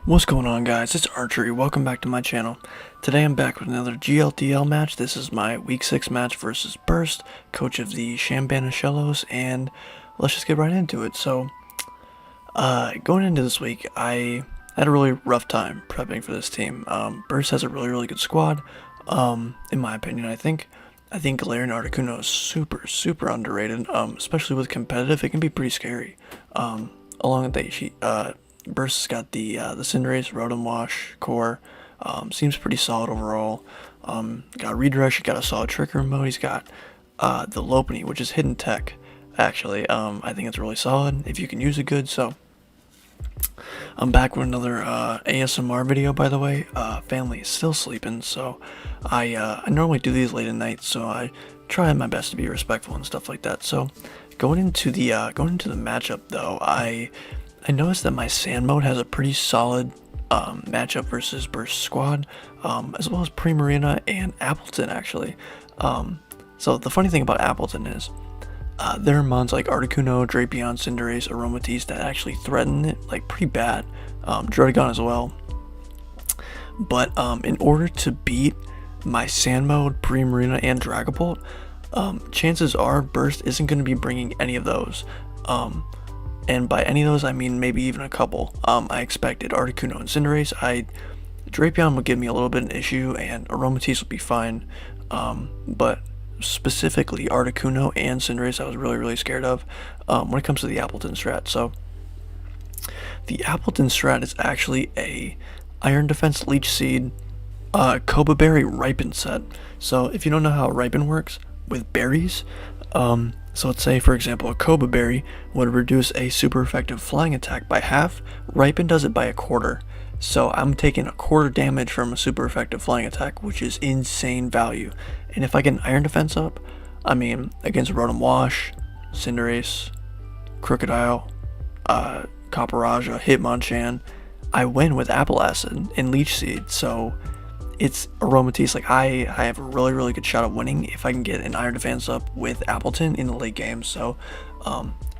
What's going on, guys? It's Archery. Welcome back to my channel. Today I'm back with another GLDL match. This is my week 6 match versus Burst, coach of the Chambana Shellos, and let's just get right into it. So, going into this week, I had a really rough time prepping for this team. Burst has a really good squad, in my opinion. I think Galarian Articuno is super underrated, especially with competitive. It can be pretty scary. Along with that, Burst has got the Cinderace, Rotom Wash, Core. Seems pretty solid overall. Got Redirection, got a solid Trick Room mode. He's got the Lopunny, which is hidden tech, actually. I think it's really solid if you can use it good. So I'm back with another ASMR video, by the way. Family is still sleeping, so I normally do these late at night, so I try my best to be respectful and stuff like that. So going into the matchup, though, I noticed that my Sand mode has a pretty solid matchup versus Burst squad, as well as Primarina and Appleton, actually. So the funny thing about Appleton is there are mons like Articuno, Drapion, Cinderace, Aromatisse that actually threaten it like pretty bad. Druddigon as well. But in order to beat my Sand mode, Primarina, and Dragapult, chances are Burst isn't going to be bringing any of those. And by any of those, I mean maybe even a couple. I expected Articuno and Cinderace. Drapion would give me a little bit of an issue, and Aromatisse would be fine. But specifically Articuno and Cinderace, I was really scared of when it comes to the Appleton strat. So the Appleton strat is actually a Iron Defense Leech Seed Koba Berry Ripen set. So if you don't know how Ripen works with berries, so let's say, for example, a Koba Berry would reduce a super effective flying attack by half. Ripen does it by a quarter. So I'm taking a quarter damage from a super effective flying attack, which is insane value. And if I get an Iron Defense up, I mean, against Rotom Wash, Cinderace, Crocodile, Capparaja, Hitmonchan, I win with Apple Acid and Leech Seed. So it's Aromatisse. Like, I have a really good shot at winning if I can get an Iron Defense up with Appleton in the late game. So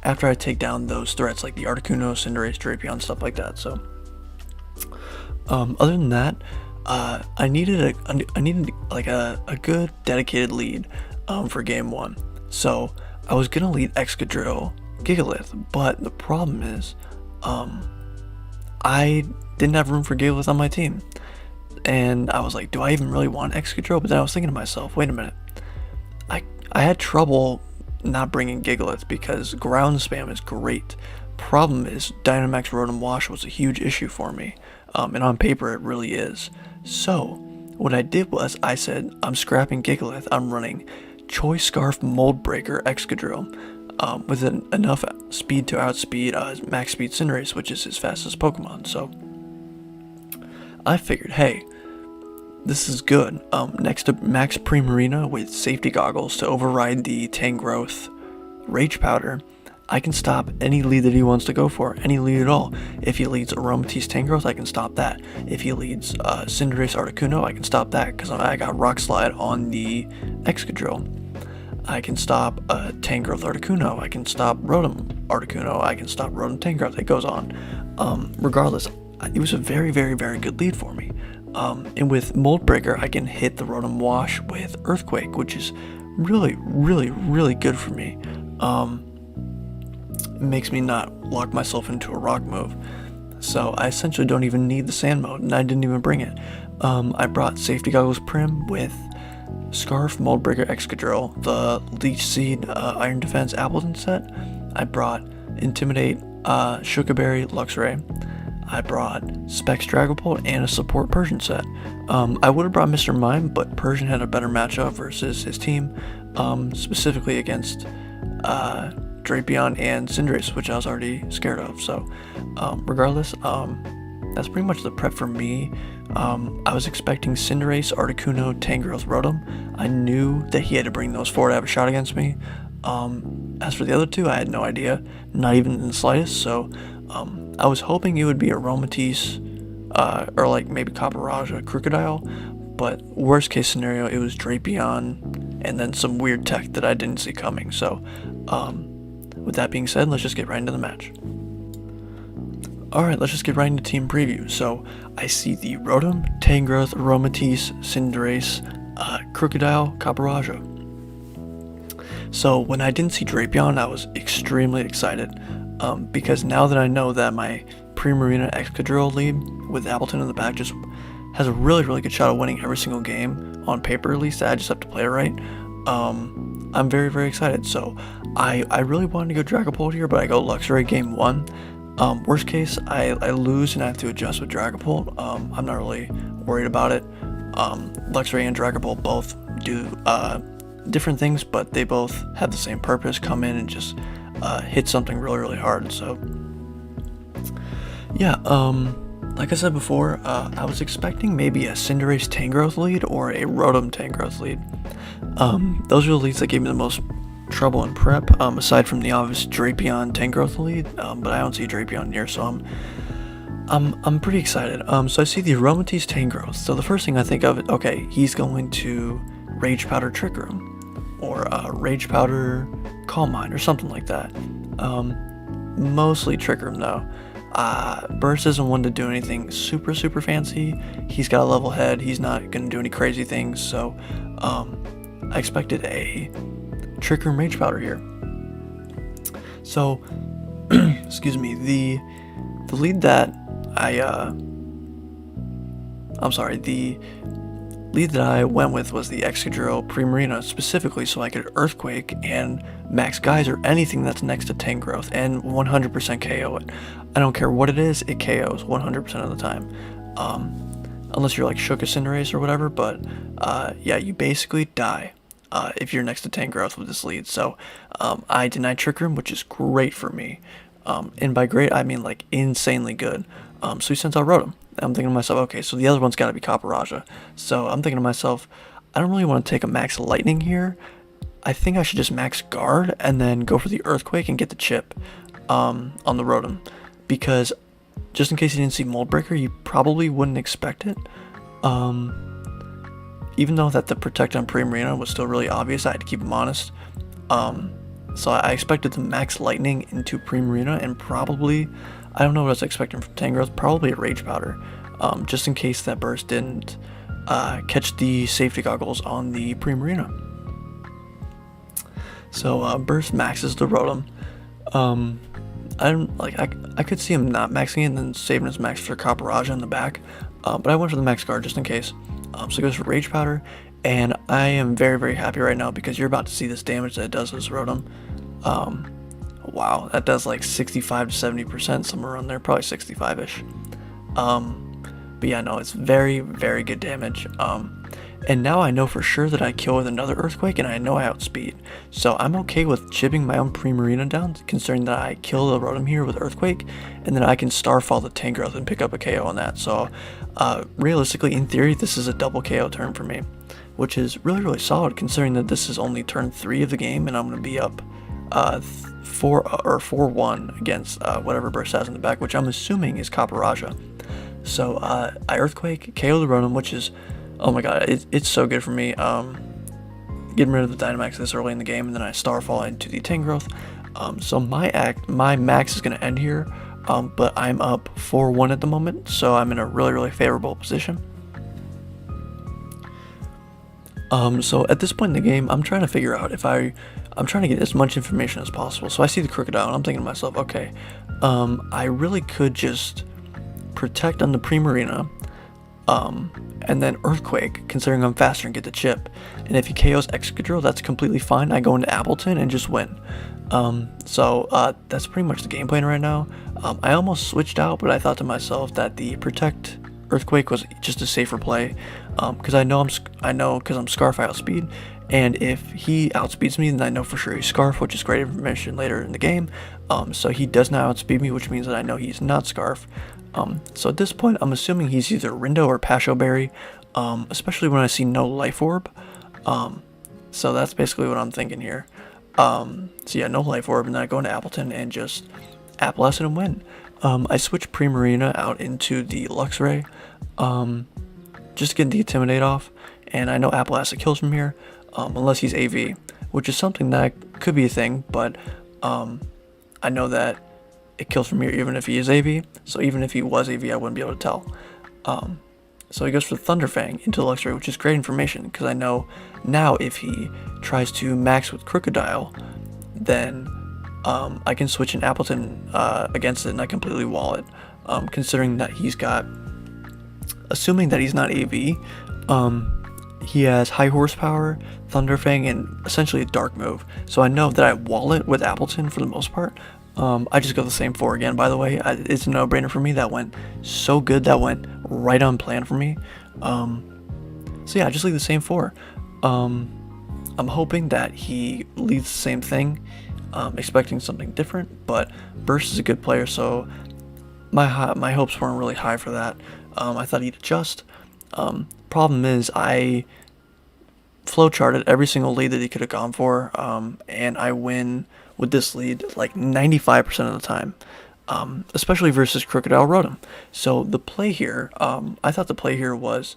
after I take down those threats like the Articuno, Cinderace, Drapion, stuff like that. So other than that, I needed like a good dedicated lead for game 1. So I was gonna lead Excadrill, Gigalith, but the problem is I didn't have room for Gigalith on my team. And I was like, do I even really want Excadrill? But then I was thinking to myself, wait a minute. I had trouble not bringing Gigalith because ground spam is great. Problem is, Dynamax Rotom Wash was a huge issue for me. And on paper, it really is. So what I did was I said, I'm scrapping Gigalith. I'm running Choice Scarf Mold Breaker Excadrill with enough speed to outspeed Max Speed Cinderace, which is his fastest Pokemon. So I figured, hey, this is good. Next to Max Primarina with Safety Goggles to override the Tangrowth Rage Powder, I can stop any lead that he wants to go for, any lead at all. If he leads Aromatisse Tangrowth, I can stop that. If he leads Cinderace Articuno, I can stop that because I got Rock Slide on the Excadrill. I can stop Tangrowth Articuno, I can stop Rotom Articuno, I can stop Rotom Tangrowth. It goes on. Regardless, it was a very good lead for me. And with Mold Breaker, I can hit the Rotom Wash with Earthquake, which is really good for me. It makes me not lock myself into a rock move. So I essentially don't even need the Sand mode, and I didn't even bring it. I brought Safety Goggles Prim with Scarf, Mold Breaker, Excadrill, the Leech Seed, Iron Defense Appleton set. I brought Intimidate, Sugar Berry, Luxray. I brought Specs Dragapult and a support Persian set. I would have brought Mr. Mime, but Persian had a better matchup versus his team, specifically against Drapion and Cinderace, which I was already scared of. So regardless, that's pretty much the prep for me. I was expecting Cinderace, Articuno, Tangrowth, Rotom. I knew that he had to bring those 4 to have a shot against me. As for the other 2, I had no idea, not even in the slightest. So I was hoping it would be Aromatisse, or like maybe Capparaja, Crocodile, but worst case scenario, it was Drapion, and then some weird tech that I didn't see coming. So with that being said, let's just get right into the match. Alright, let's just get right into team preview. So, I see the Rotom, Tangrowth, Aromatisse, Cinderace, Crocodile, Caparaja. So, when I didn't see Drapion, I was extremely excited, because now that I know that my Primarina Excadrill lead with Appleton in the back just has a really good shot of winning every single game, on paper at least. I just have to play it right. I'm very excited. So, I really wanted to go Dragapult here, but I go Luxray game 1. Worst case, I lose and I have to adjust with Dragapult. I'm not really worried about it. Luxray and Dragapult both do different things, but they both have the same purpose: come in and just hit something really hard. So yeah, like I said before, I was expecting maybe a Cinderace Tangrowth lead or a Rotom Tangrowth lead. Those are the leads that gave me the most trouble in prep, aside from the obvious Drapion Tangrowth lead, but I don't see Drapion here, so I'm pretty excited. So I see the Aromatisse Tangrowth. So the first thing I think of, okay, he's going to Rage Powder Trick Room, or Rage Powder Calm Mind, or something like that. Mostly Trick Room though. Burst isn't one to do anything super fancy. He's got a level head. He's not gonna do any crazy things. So I expected a Trick Room Rage Powder here. So, excuse me, the lead that the lead that I went with was the Excadrill Primarina, specifically so I could Earthquake and Max Geyser anything that's next to Tangrowth and 100% KO it. I don't care what it is, it KOs 100% of the time. Unless you're like Shook a Cinderace or whatever, but yeah, you basically die if you're next to Tangrowth with this lead. So I denied Trick Room, which is great for me. And by great, I mean like insanely good. So he sends out Rotom. I'm thinking to myself, okay, so the other one's got to be Caparaja. So I'm thinking to myself, I don't really want to take a Max Lightning here. I think I should just Max Guard and then go for the Earthquake and get the chip on the Rotom. Because just in case you didn't see Mold Breaker, you probably wouldn't expect it. Even though that the Protect on Primarina was still really obvious, I had to keep him honest. So I expected the Max Lightning into Primarina, and probably, I don't know what I was expecting from Tangrowth, probably a Rage Powder, just in case that Burst didn't catch the safety goggles on the Primarina. So Burst maxes the Rotom. I could see him not maxing it and then saving his max for Caparaja in the back, but I went for the Max Guard just in case. So it goes for Rage Powder, and I am very happy right now because you're about to see this damage that it does to this Rotom. Wow, that does like 65 to 70%, somewhere around there, probably 65-ish. But yeah, no, it's very good damage. And now I know for sure that I kill with another Earthquake, and I know I outspeed. So I'm okay with chipping my own Primarina down, considering that I kill the Rotom here with Earthquake, and then I can Starfall the Tangrowth and pick up a KO on that. So realistically, in theory, this is a double KO turn for me, which is really solid, considering that this is only turn 3 of the game, and I'm going to be up 4-1 against whatever Burst has in the back, which I'm assuming is Caparaja. So I Earthquake, KO the Rotom, which is, oh my god, it's so good for me. Getting rid of the Dynamax this early in the game, and then I Starfall into the Tangrowth. So my max is going to end here, but I'm up 4-1 at the moment, so I'm in a really favorable position. So at this point in the game, I'm trying to figure out if I'm trying to get as much information as possible. So I see the Crocodile, and I'm thinking to myself, okay, I really could just Protect on the Primarina, and then Earthquake, considering I'm faster, and get the chip. And if he KOs Excadrill, that's completely fine. I go into Appleton and just win. So that's pretty much the game plan right now. I almost switched out, but I thought to myself that the Protect Earthquake was just a safer play, because I know because I'm Scarf, I outspeed, and if he outspeeds me, then I know for sure he's Scarf, which is great information later in the game. So he does not outspeed me, which means that I know he's not Scarf. So at this point, I'm assuming he's either Rindo or Pasho Berry, especially when I see no Life Orb. So that's basically what I'm thinking here. So yeah, no Life Orb, and then I go into Appleton and just Applesson and win. I switch Primarina out into the Luxray, just to get the Intimidate off, and I know Applesson kills from here, unless he's AV, which is something that could be a thing, but I know that it kills from here even if he is AV. So even if he was AV, I wouldn't be able to tell. So he goes for Thunder Fang into the Luxray, which is great information because I know now if he tries to max with Crocodile, then I can switch an Appleton against it and I completely wall it. Considering that he's got, assuming that he's not AV, he has high horsepower, Thunder Fang, and essentially a dark move. So I know that I wall it with Appleton for the most part. I just go the same 4 again, by the way. It's a no-brainer for me. That went so good. That went right on plan for me. So yeah, I just leave the same 4. I'm hoping that he leads the same thing, expecting something different, but Burst is a good player, so my hopes weren't really high for that. I thought he'd adjust. Problem is, I flowcharted every single lead that he could have gone for, and I win with this lead like 95% of the time, especially versus Crocodile Rotom. So the play here, I thought the play here was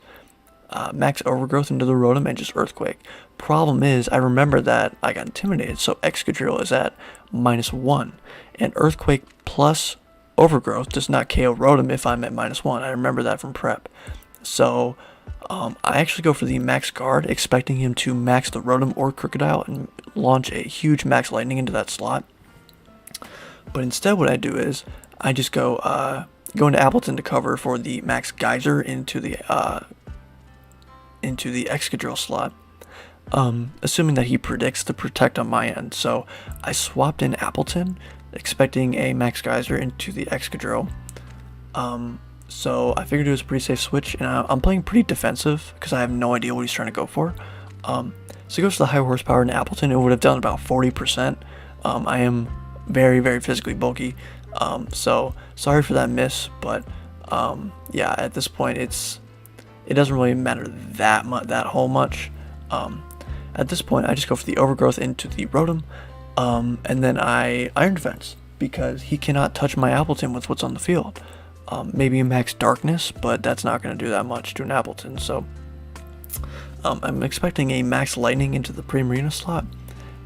max Overgrowth into the Rotom and just Earthquake. Problem is, I remember that I got intimidated, so Excadrill is at -1, and Earthquake plus Overgrowth does not KO Rotom if I'm at -1. I remember that from prep. So I actually go for the max guard, expecting him to max the Rotom or Crocodile and launch a huge max lightning into that slot. But instead what I do is I just go into Appleton to cover for the max Geyser into the Excadrill slot, assuming that he predicts to protect on my end. So I swapped in Appleton, expecting a max Geyser into the Excadrill. So I figured it was a pretty safe switch, and I'm playing pretty defensive because I have no idea what he's trying to go for. So he goes to the high horsepower in Appleton. It would have done about 40%. I am very, very physically bulky, so sorry for that miss, but yeah, at this point it doesn't really matter that whole much. At this point I just go for the Overgrowth into the Rotom, and then I Iron Defense because he cannot touch my Appleton with what's on the field. Maybe a max Darkness, but that's not going to do that much to an Appleton. So I'm expecting a max Lightning into the Primarina slot,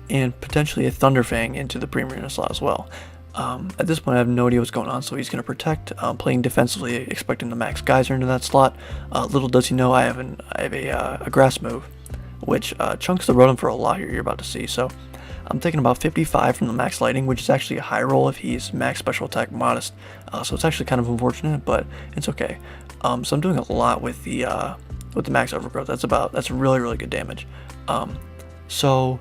and potentially a Thunder Fang into the Primarina slot as well. At this point I have no idea what's going on, so he's going to protect, playing defensively, expecting the max Geyser into that slot. Little does he know I have a Grass move, which chunks the Rotom for a lot here, you're about to see. So I'm taking about 55 from the max Lightning, which is actually a high roll if he's max Special Attack Modest. So it's actually kind of unfortunate, but it's okay. So I'm doing a lot with the max Overgrowth. That's really, really good damage. So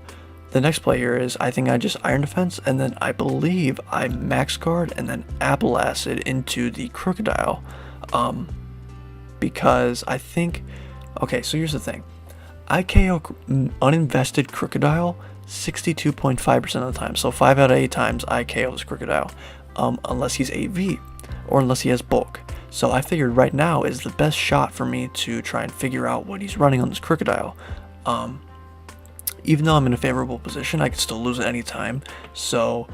the next play here is I think I just Iron Defense, and then I believe I Max Guard and then Apple Acid into the Crocodile, because I think, okay, so here's the thing. I KO uninvested Crocodile 62.5% of the time, so 5 out of 8 times I KO this Crocodile, unless he's AV or unless he has bulk. So I figured right now is the best shot for me to try and figure out what he's running on this Crocodile. Even though I'm in a favorable position, I could still lose at any time, so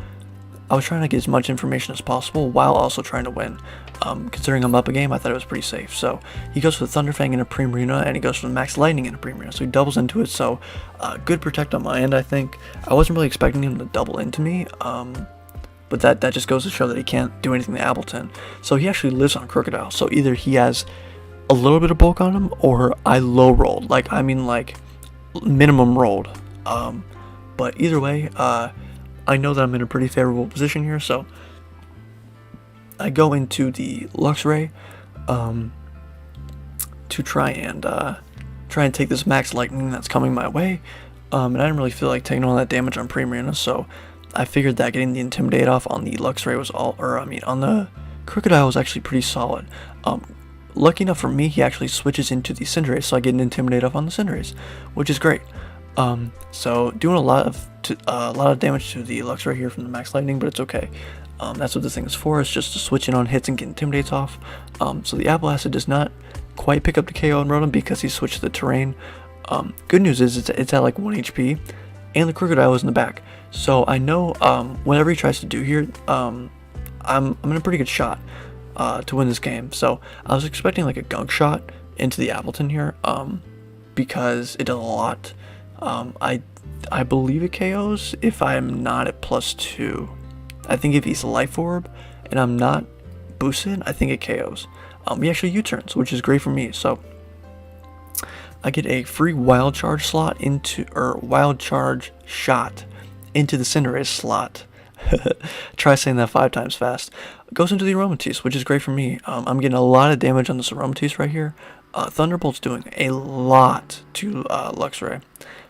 I was trying to get as much information as possible while also trying to win. Considering I'm up a game, I thought it was pretty safe. So he goes for the Thunder Fang in a Primarina, and he goes for the Max Lightning in a Primarina, so he doubles into it. So good protect on my end, I think. I wasn't really expecting him to double into me, but that just goes to show that he can't do anything to Appleton. So he actually lives on Crocodile, so either he has a little bit of bulk on him, or I low rolled, like minimum rolled. But either way, I know that I'm in a pretty favorable position here, so I go into the Luxray to try and take this max Lightning that's coming my way, and I didn't really feel like taking all that damage on Primarina, so I figured that getting the Intimidate off on the Luxray was on the Crocodile was actually pretty solid. Lucky enough for me, he actually switches into the Cinderace, so I get an Intimidate off on the Cinderace, which is great. So doing a lot of damage to the Luxray here from the max Lightning, but it's okay. That's what this thing is for, is just to switch in on hits and get Intimidates off. So the Apple Acid does not quite pick up the KO on Rotom because he switched the terrain. Good news is it's at like 1 HP, and the Crocodile is in the back. So I know whatever he tries to do here, I'm in a pretty good shot to win this game. So I was expecting like a Gunk Shot into the Appleton here, because it does a lot. I believe it KOs if I'm not at +2. I think if he's Life Orb, and I'm not boosted, I think it KOs. He actually U-turns, which is great for me. So I get a free wild charge slot into, or wild charge shot into the Cinderace slot. Try saying that 5 times fast. Goes into the Aromatisse, which is great for me. I'm getting a lot of damage on this Aromatisse right here. Thunderbolt's doing a lot to Luxray.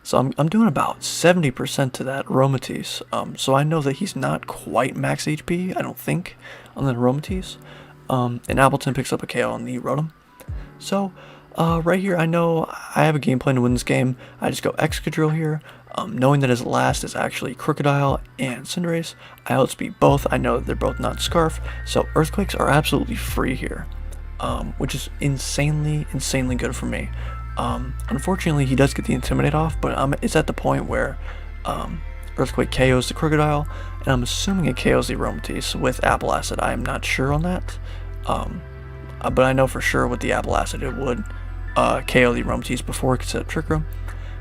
So I'm doing about 70% to that Aromatisse. So I know that he's not quite max HP, I don't think, on the Aromatisse. And Appleton picks up a KO on the Rotom. So right here, I know I have a game plan to win this game. I just go Excadrill here. Knowing that his last is actually Crocodile and Cinderace, I outspeed both. I know that they're both not Scarf, so Earthquakes are absolutely free here, which is insanely good for me. Unfortunately, he does get the Intimidate off, but it's at the point where Earthquake KOs the Crocodile, and I'm assuming it KOs the Aromatisse with Apple Acid. I am not sure on that, but I know for sure with the Apple Acid it would KO the Aromatisse before it could set up Trick Room.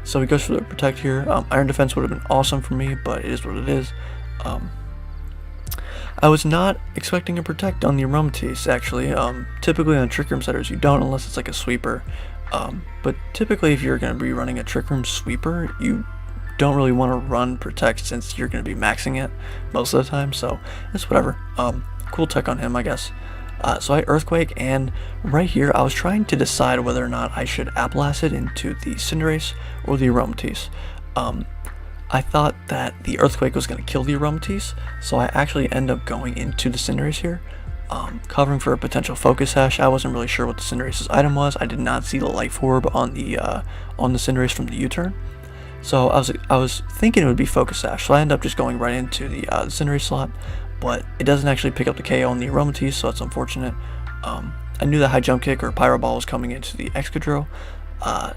So he goes for the Protect here. Iron Defense would have been awesome for me, but it is what it is. I was not expecting a Protect on the Aromatisse, actually. Typically on Trick Room setters you don't, unless it's like a sweeper. But typically if you're going to be running a Trick Room sweeper, you don't really want to run Protect since you're going to be maxing it most of the time. So it's whatever. Cool tech on him, I guess. So I Earthquake, and right here I was trying to decide whether or not I should Apple Acid into the Cinderace or the Aromatisse. I thought that the Earthquake was going to kill the Aromatisse, so I actually end up going into the Cinderace here, covering for a potential Focus Sash. I wasn't really sure what the Cinderace's item was. I did not see the Life Orb on the Cinderace from the U-turn, so I was thinking it would be Focus Sash. So I end up just going right into the Cinderace slot. But it doesn't actually pick up the KO on the Aromatisse, so that's unfortunate. I knew that High Jump Kick or Pyro Ball was coming into the Excadrill,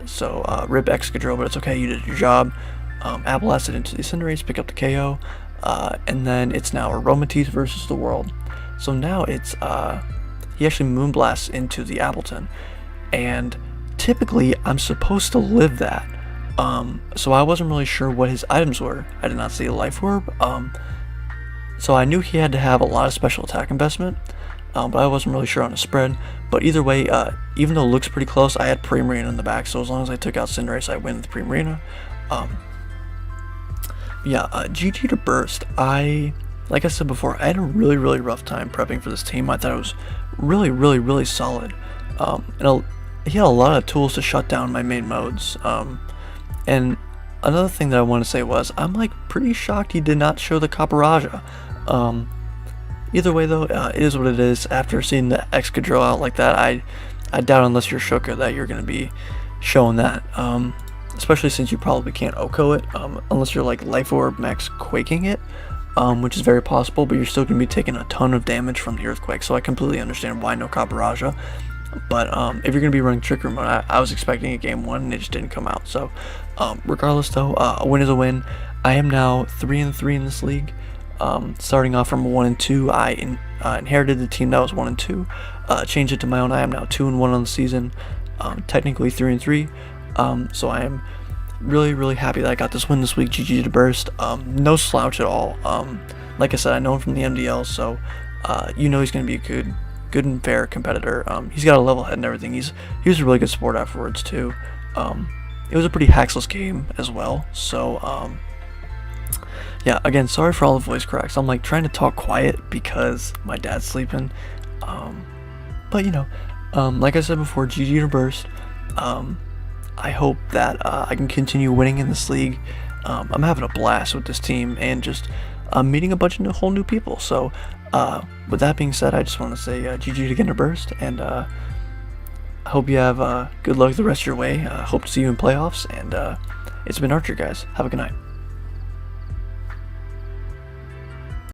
so rip Excadrill, but it's okay, you did your job. Apple Acid into the Cinderace, pick up the KO, and then it's now Aromatisse versus the World. So now it's, he actually Moonblasts into the Appleton, and typically I'm supposed to live that. So I wasn't really sure what his items were. I did not see a Life Orb. So I knew he had to have a lot of special attack investment, but I wasn't really sure on his spread. But either way, even though it looks pretty close, I had Primarina in the back, so as long as I took out Cinderace, I win with Primarina. GG to Burst. Like I said before, I had a really rough time prepping for this team. I thought it was really solid. And he had a lot of tools to shut down my main modes. And another thing that I want to say was, I'm like pretty shocked he did not show the Caparaja. Either way though, it is what it is. After seeing the Excadrill out like that, I doubt unless you're Shoka that you're going to be showing that. Especially since you probably can't OHKO it, unless you're like Life Orb max quaking it, which is very possible, but you're still going to be taking a ton of damage from the Earthquake, so I completely understand why no Caparaja. But if you're going to be running Trick Room mode, I was expecting a game 1 and it just didn't come out. So regardless though, a win is a win. I am now 3-3 in this league. Starting off from 1-2, I inherited the team that was 1-2, changed it to my own. I am now 2-1 on the season, technically 3-3. So I am really happy that I got this win this week. GG to Burst. No slouch at all. Like I said, I know him from the MDL, so you know he's going to be a good and fair competitor. He's got a level head and everything. He was a really good sport afterwards too. It was a pretty hacksless game as well. So yeah, again, sorry for all the voice cracks. I'm like trying to talk quiet because my dad's sleeping. But you know, like I said before, GG to Burst. I hope that I can continue winning in this league. I'm having a blast with this team and just meeting a bunch of whole new people. So with that being said, I just want to say GG again to Burst, and I hope you have good luck the rest of your way. Hope to see you in playoffs, and it's been Archer, guys. Have a good night.